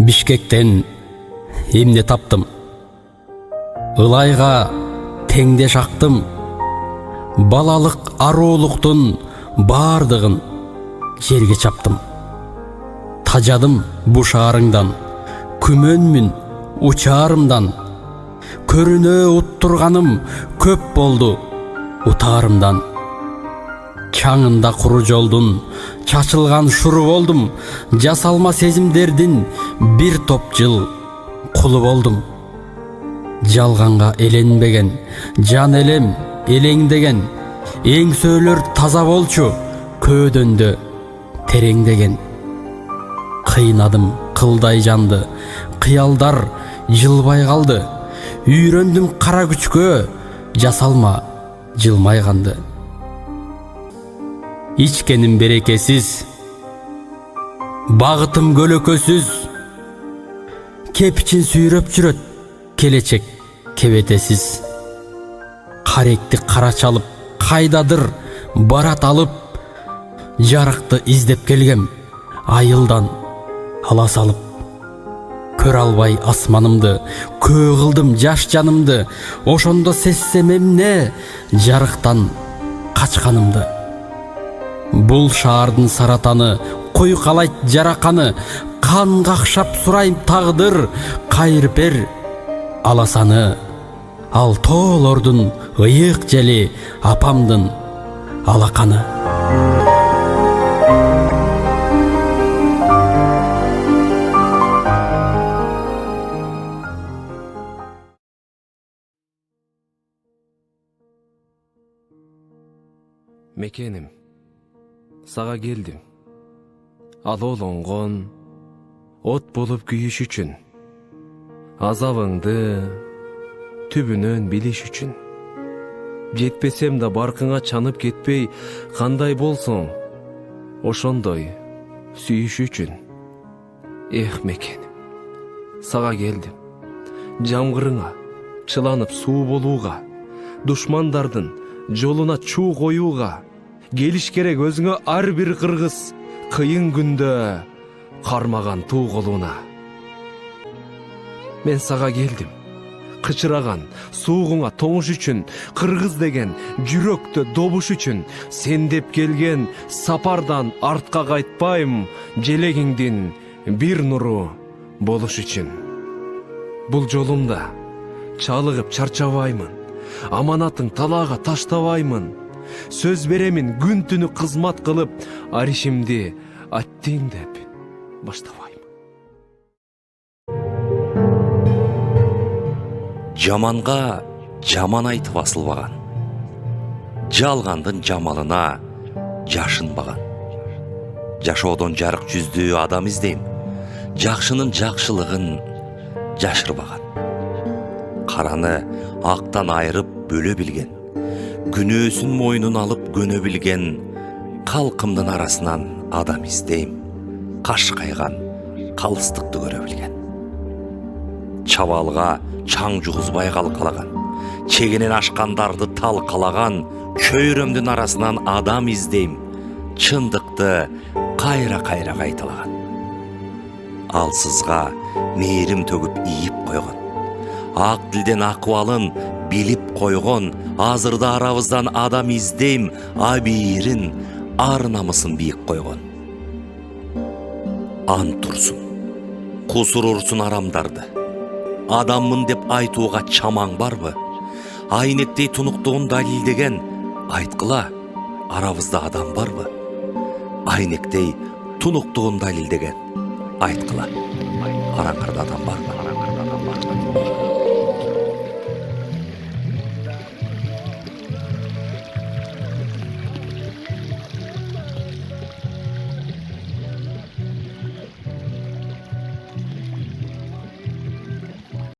Бишкектен эмне таптым, ылайга теңдеш актым, балалык ароолуктун бардыгын жерге чаптым. Тажадым бу шаарыңдан, күмөнмүн учаарымдан, көрүнө уттурганым көп болду утаарымдан. Чаңында куру жолдун чачылган шуру болдум, жасалма сезимдердин бир топ жыл кулу болдум. Жалганга эленбеген, жан элем элеңдеген, эңсөлөр таза болчу, көөдөндө тереңдеген. Кыйнадым кылдай жанды, кыялдар жылбай калды, үйрөндүм кара күчкө, жасалма жылмай канды. Ичкеним берекесиз, багытым көлөкөсүз, кепичин сүйрөп жүрөт келечек кебетесиз. Каректи кара чалып, кайдадыр барат алып, жарыкты издеп келгем, айылдан ала салып. Көрө албай асманымды, көө кылдым жаш жанымды, ошондо сезсем эмне жарыктан качканымды. Бул шаардын саратаны, куйкалайт жараканы, кан какшап сурайм тагдыр, кайрып бер аласаны. Ал тоолордун ыйык жели апамдын алаканы. Мекеним, сага келдим. Алоолонгон, от болуп күйүш үчүн, азабыңды түбүнөн билиш үчүн. Жетпесем да баркыңа чанып кетпей, кандай болсоң, ошондой сүйүш үчүн. Эх, мекеним, сага келдим. Жамгырыңа чыланып суу болууга, душмандардын жолуна чуу коюуга. Келиш керек өзүңө ар бир кыргыз, кыйын күндө кармаган туу колуна. Мен сага келдим, кычыраган суугуңа тоңуш үчүн, кыргыз деген жүрөктө добуш үчүн. Сен деп келген сапардан артка кайтпайм, желегиңдин бир нуру болуш үчүн. Бул жолумда чалыгып чарчабаймын, аманатың талаага таштабаймын. Сөз беремин күн түнү кызмат кылып, ар ишимди аттиң деп баштабайм. Жаманга жаман айтып асылбаган, жалгандын жамалына жашынбаган. Жашоодон жарык жүздүү адам издейм, жакшынын жакшылыгын жашырбаган. Караны актан айырып бөлө билген, күнөөсүн мойнун алып көнө билген. Калкымдын арасынан адам издейм, кашкайган калыстыкты көрө билген. Чабалга чаң жугузбай калкалаган, чегинен ашкандарды талкалаган. Чөйрөмдүн арасынан адам издейм, чындыкты кайра кайталаган. Алсызга мээрим төгүп ийип койгон, ак тилден акыбалын билип койгон. Азырда арабыздан адам издейм, абийирин ар намысын бийик койгон. Ант турсун, кусур урсун арамдарды, адаммын деп айтууга чамаң барбы? Айнектей тунуктугун далилдеген, айткыла, арабызда адам барбы? Айнектей тунуктугун далилдеген, айткыла, араңарда адам барбы?